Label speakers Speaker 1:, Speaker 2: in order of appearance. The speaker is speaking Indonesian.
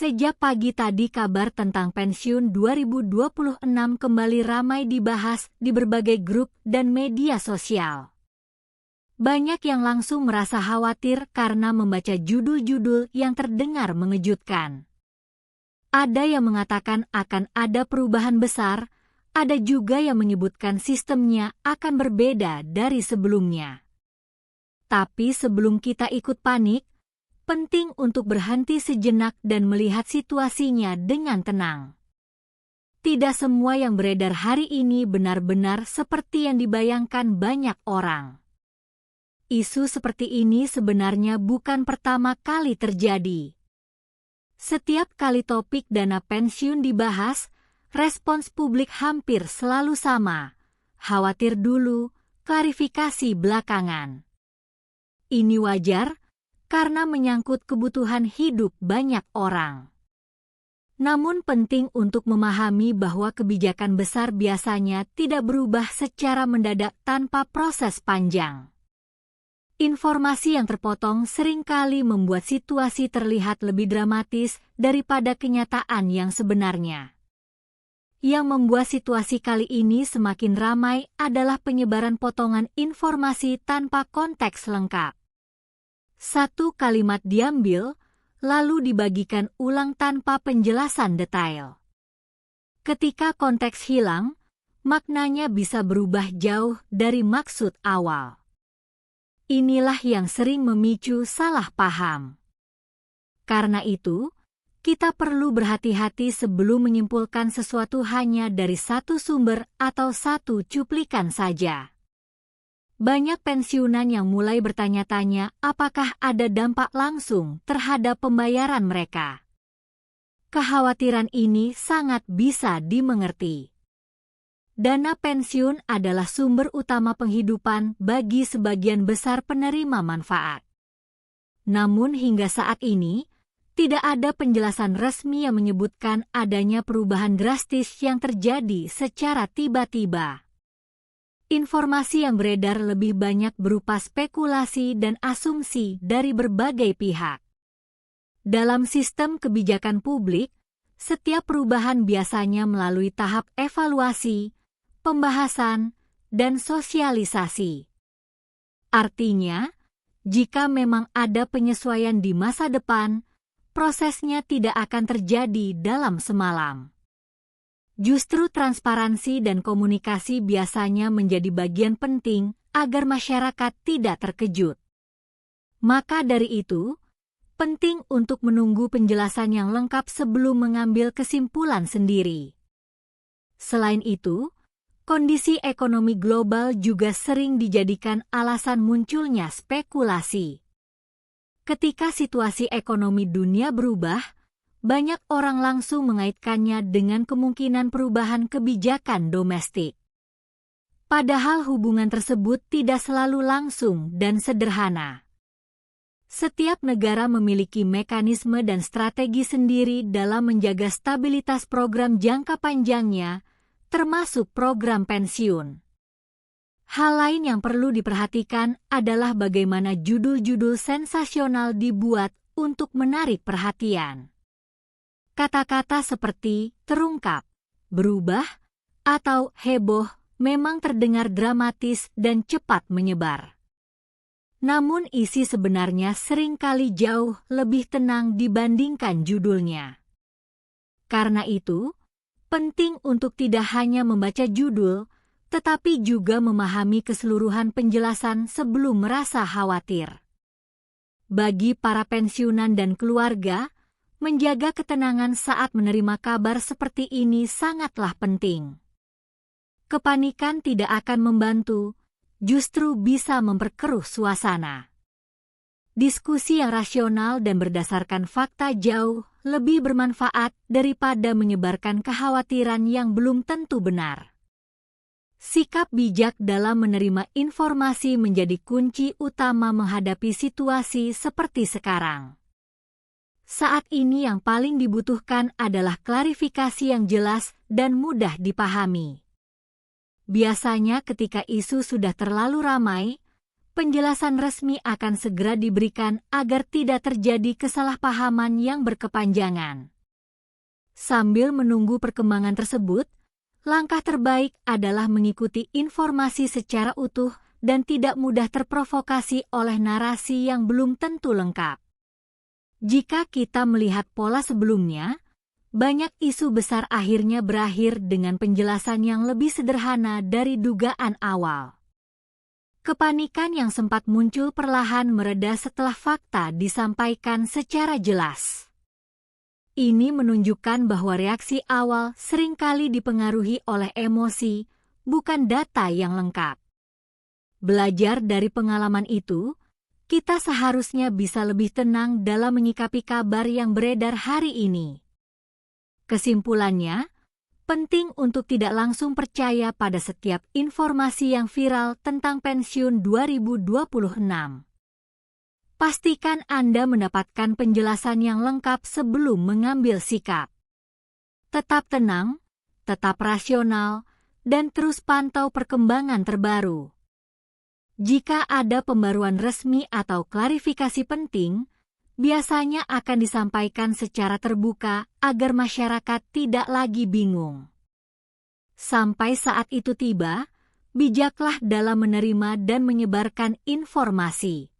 Speaker 1: Sejak pagi tadi kabar tentang pensiun 2026 kembali ramai dibahas di berbagai grup dan media sosial. Banyak yang langsung merasa khawatir karena membaca judul-judul yang terdengar mengejutkan. Ada yang mengatakan akan ada perubahan besar, ada juga yang menyebutkan sistemnya akan berbeda dari sebelumnya. Tapi sebelum kita ikut panik, penting untuk berhenti sejenak dan melihat situasinya dengan tenang. Tidak semua yang beredar hari ini benar-benar seperti yang dibayangkan banyak orang. Isu seperti ini sebenarnya bukan pertama kali terjadi. Setiap kali topik dana pensiun dibahas, respons publik hampir selalu sama. Khawatir dulu, klarifikasi belakangan. Ini wajar, karena menyangkut kebutuhan hidup banyak orang. Namun penting untuk memahami bahwa kebijakan besar biasanya tidak berubah secara mendadak tanpa proses panjang. Informasi yang terpotong seringkali membuat situasi terlihat lebih dramatis daripada kenyataan yang sebenarnya. Yang membuat situasi kali ini semakin ramai adalah penyebaran potongan informasi tanpa konteks lengkap. Satu kalimat diambil, lalu dibagikan ulang tanpa penjelasan detail. Ketika konteks hilang, maknanya bisa berubah jauh dari maksud awal. Inilah yang sering memicu salah paham. Karena itu, kita perlu berhati-hati sebelum menyimpulkan sesuatu hanya dari satu sumber atau satu cuplikan saja. Banyak pensiunan yang mulai bertanya-tanya apakah ada dampak langsung terhadap pembayaran mereka. Kekhawatiran ini sangat bisa dimengerti. Dana pensiun adalah sumber utama penghidupan bagi sebagian besar penerima manfaat. Namun hingga saat ini, tidak ada penjelasan resmi yang menyebutkan adanya perubahan drastis yang terjadi secara tiba-tiba. Informasi yang beredar lebih banyak berupa spekulasi dan asumsi dari berbagai pihak. Dalam sistem kebijakan publik, setiap perubahan biasanya melalui tahap evaluasi, pembahasan, dan sosialisasi. Artinya, jika memang ada penyesuaian di masa depan, prosesnya tidak akan terjadi dalam semalam. Justru transparansi dan komunikasi biasanya menjadi bagian penting agar masyarakat tidak terkejut. Maka dari itu, penting untuk menunggu penjelasan yang lengkap sebelum mengambil kesimpulan sendiri. Selain itu, kondisi ekonomi global juga sering dijadikan alasan munculnya spekulasi. Ketika situasi ekonomi dunia berubah, banyak orang langsung mengaitkannya dengan kemungkinan perubahan kebijakan domestik. Padahal hubungan tersebut tidak selalu langsung dan sederhana. Setiap negara memiliki mekanisme dan strategi sendiri dalam menjaga stabilitas program jangka panjangnya, termasuk program pensiun. Hal lain yang perlu diperhatikan adalah bagaimana judul-judul sensasional dibuat untuk menarik perhatian. Kata-kata seperti terungkap, berubah, atau heboh memang terdengar dramatis dan cepat menyebar. Namun isi sebenarnya seringkali jauh lebih tenang dibandingkan judulnya. Karena itu, penting untuk tidak hanya membaca judul, tetapi juga memahami keseluruhan penjelasan sebelum merasa khawatir. Bagi para pensiunan dan keluarga, menjaga ketenangan saat menerima kabar seperti ini sangatlah penting. Kepanikan tidak akan membantu, justru bisa memperkeruh suasana. Diskusi yang rasional dan berdasarkan fakta jauh lebih bermanfaat daripada menyebarkan kekhawatiran yang belum tentu benar. Sikap bijak dalam menerima informasi menjadi kunci utama menghadapi situasi seperti sekarang. Saat ini yang paling dibutuhkan adalah klarifikasi yang jelas dan mudah dipahami. Biasanya ketika isu sudah terlalu ramai, penjelasan resmi akan segera diberikan agar tidak terjadi kesalahpahaman yang berkepanjangan. Sambil menunggu perkembangan tersebut, langkah terbaik adalah mengikuti informasi secara utuh dan tidak mudah terprovokasi oleh narasi yang belum tentu lengkap. Jika kita melihat pola sebelumnya, banyak isu besar akhirnya berakhir dengan penjelasan yang lebih sederhana dari dugaan awal. Kepanikan yang sempat muncul perlahan mereda setelah fakta disampaikan secara jelas. Ini menunjukkan bahwa reaksi awal seringkali dipengaruhi oleh emosi, bukan data yang lengkap. Belajar dari pengalaman itu, kita seharusnya bisa lebih tenang dalam menyikapi kabar yang beredar hari ini. Kesimpulannya, penting untuk tidak langsung percaya pada setiap informasi yang viral tentang pensiun 2026. Pastikan Anda mendapatkan penjelasan yang lengkap sebelum mengambil sikap. Tetap tenang, tetap rasional, dan terus pantau perkembangan terbaru. Jika ada pembaruan resmi atau klarifikasi penting, biasanya akan disampaikan secara terbuka agar masyarakat tidak lagi bingung. Sampai saat itu tiba, bijaklah dalam menerima dan menyebarkan informasi.